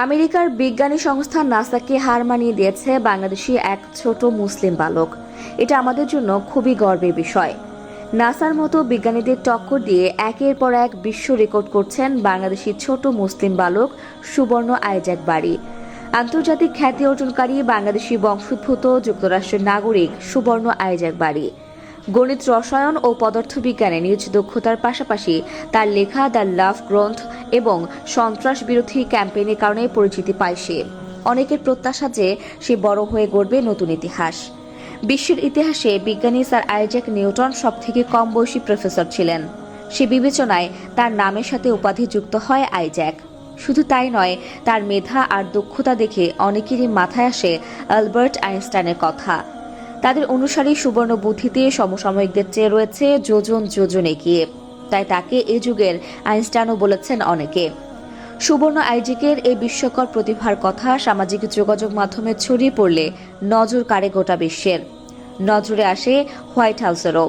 আমেরিকার বিজ্ঞানী সংস্থা নাসাকে হার মানিয়ে দিয়েছে বাংলাদেশি এক ছোট মুসলিম বালক। এটা আমাদের জন্য খুবই গর্বের বিষয়। নাসার মতো বিজ্ঞানীদের টক্কর দিয়ে একের পর এক বিশ্ব রেকর্ড করছেন বাংলাদেশি ছোট মুসলিম বালক সুবর্ণ আইজ্যাক বারী। আন্তর্জাতিক খ্যাতি অর্জনকারী বাংলাদেশি বংশোদ্ভূত যুক্তরাষ্ট্রের নাগরিক সুবর্ণ আইজ্যাক বারী গণিত, রসায়ন ও পদার্থবিজ্ঞানে নিজ দক্ষতার পাশাপাশি তার লেখা দ্য লাভ গ্রন্থ এবং সন্ত্রাস বিরোধী ক্যাম্পেইনের কারণে পরিচিতি পায় সে। অনেকের প্রত্যাশা যে সে বড় হয়ে গড়বে নতুন ইতিহাস। বিশ্বের ইতিহাসে বিজ্ঞানী স্যার আইজ্যাক নিউটন সবথেকে কম বয়সী প্রফেসর ছিলেন। সে বিবেচনায় তার নামের সাথে উপাধি যুক্ত হয় আইজ্যাক। শুধু তাই নয়, তার মেধা আর দক্ষতা দেখে অনেকেরই মাথায় আসে অ্যালবার্ট আইনস্টাইনের কথা। তাদের অনুসারী সুবর্ণ বুদ্ধিতে সমসাময়িকদের চেয়ে রয়েছে যোজন যোজন এগিয়ে, তাই তাকে এ যুগের আইনস্টাইনও বলেছেন অনেকে। সুবর্ণ আইজ্যাকের এই বিস্ময়কর প্রতিভার কথা সামাজিক যোগাযোগ মাধ্যমে ছড়িয়ে পড়লে নজর কাড়ে গোটা বিশ্বের। নজরে আসে হোয়াইট হাউসেরও।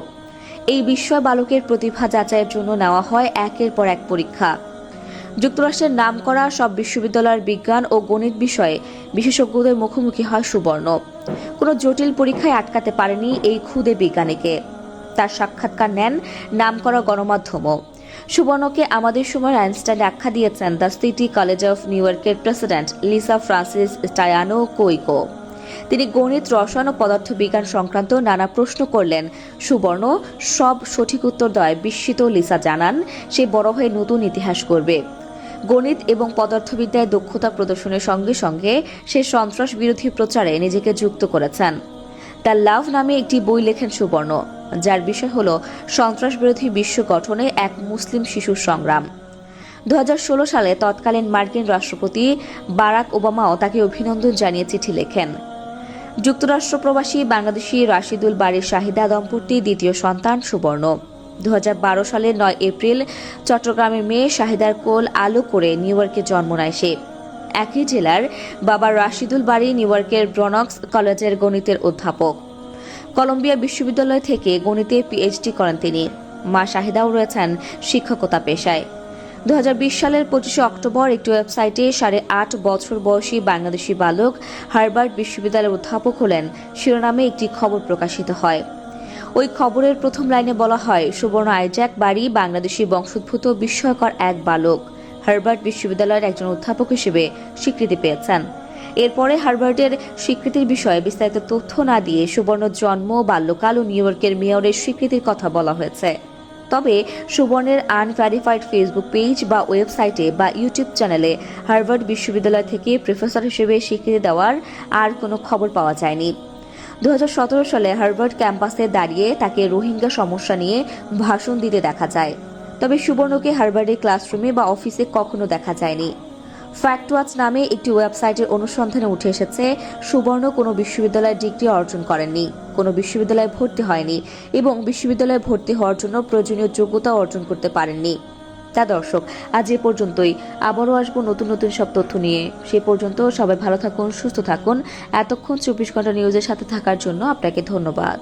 এই বিস্ময় বালকের প্রতিভা যাচাইয়ের জন্য নেওয়া হয় একের পর এক পরীক্ষা। যুক্তরাষ্ট্রের নামকরা সব বিশ্ববিদ্যালয়ের বিজ্ঞান ও গণিত বিষয়ে বিশেষজ্ঞদের মুখোমুখি হয় সুবর্ণ। কোনো জটিল পরীক্ষায় আটকাতে পারেনি এই ক্ষুদে বিজ্ঞানীকে। তার সাক্ষাৎকার নেন নামকরা গণমাধ্যমও। সুবর্ণকে আমাদের সময়ের আইনস্টাইন আখ্যা দিয়েছেন the city college of new ইয়র্কের প্রেসিডেন্ট লিসা ফ্রান্সিস স্টায়ানো কোইকো। তিনি গণিত, রসায়ন ও পদার্থবিজ্ঞান সংক্রান্ত নানা প্রশ্ন করলেন। সুবর্ণ সব সঠিক উত্তর দেওয়ায় বিস্মিত লিসা জানান, সে বড় হয়ে নতুন ইতিহাস করবে। গণিত এবং পদার্থবিদ্যায় দক্ষতা প্রদর্শনের সঙ্গে সঙ্গে সে সন্ত্রাস বিরোধী প্রচারে নিজেকে যুক্ত করেছেন। দ্য লাভ নামে একটি বই লেখেন সুবর্ণ, যার বিষয় হল সন্ত্রাস বিরোধী বিশ্ব গঠনে এক মুসলিম শিশুর সংগ্রাম। 2016 সালে তৎকালীন মার্কিন রাষ্ট্রপতি বারাক ওবামাও তাকে অভিনন্দন জানিয়ে চিঠি লেখেন। যুক্তরাষ্ট্র প্রবাসী বাংলাদেশি রাশিদুল বারীর শাহিদা দম্পতির দ্বিতীয় সন্তান সুবর্ণ। 2012 সালের 9 এপ্রিল চট্টগ্রামের মেয়ে শাহিদার কোল আলো করে নিউ ইয়র্কে জন্ম নেয় সে। একই জেলার বাবা রাশিদুল বারী নিউ ইয়র্কের ব্রনক্স কলেজের গণিতের অধ্যাপক। কলম্বিয়া বিশ্ববিদ্যালয় থেকে গণিতে পিএইচডি করেন তিনি। মা শাহিদাও রয়েছেন শিক্ষকতা পেশায়। 2020 সালের 25 অক্টোবর একটি ওয়েবসাইটে 8.5 বছর বয়সী বাংলাদেশি বালক হার্ভার্ড বিশ্ববিদ্যালয়ের অধ্যাপক হলেন শিরোনামে একটি খবর প্রকাশিত হয়। ওই খবরের প্রথম লাইনে বলা হয়, সুবর্ণ আইজ্যাক বারী বাংলাদেশি বংশোদ্ভূত বিস্ময়কর এক বালক হার্ভার্ড বিশ্ববিদ্যালয়ের একজন অধ্যাপক হিসেবে স্বীকৃতি পেয়েছেন। এরপরে হার্ভার্ডের স্বীকৃতির বিষয়ে বিস্তারিত তথ্য না দিয়ে সুবর্ণ জন্ম, বাল্যকাল ও নিউ ইয়র্কের মেয়রের স্বীকৃতির কথা বলা হয়েছে। তবে সুবর্ণের আনভেরিফাইড ফেসবুক পেজ বা ওয়েবসাইটে বা ইউটিউব চ্যানেলে হার্ভার্ড বিশ্ববিদ্যালয় থেকে প্রফেসর হিসেবে স্বীকৃতি দেওয়ার আর কোনো খবর পাওয়া যায়নি। 2017 সালে হার্ভার্ড ক্যাম্পাসে দাঁড়িয়ে তাকে রোহিঙ্গা সমস্যা নিয়ে ভাষণ দিতে দেখা যায়। তবে সুবর্ণকে হার্ভার্ডের ক্লাসরুমে বা অফিসে কখনো দেখা যায়নি। ফ্যাক্ট ওয়াচ নামে একটি ওয়েবসাইটের অনুসন্ধানে উঠে এসেছে, সুবর্ণ কোনো বিশ্ববিদ্যালয়ের ডিগ্রি অর্জন করেননি, কোনো বিশ্ববিদ্যালয়ে ভর্তি হয়নি এবং বিশ্ববিদ্যালয়ে ভর্তি হওয়ার জন্য প্রয়োজনীয় যোগ্যতা অর্জন করতে পারেননি। তা দর্শক, আজ এ পর্যন্তই। আবারও আসবো নতুন নতুন সব তথ্য নিয়ে। সে পর্যন্ত সবাই ভালো থাকুন, সুস্থ থাকুন। এতক্ষণ 24 ঘন্টা নিউজের সাথে থাকার জন্য আপনাকে ধন্যবাদ।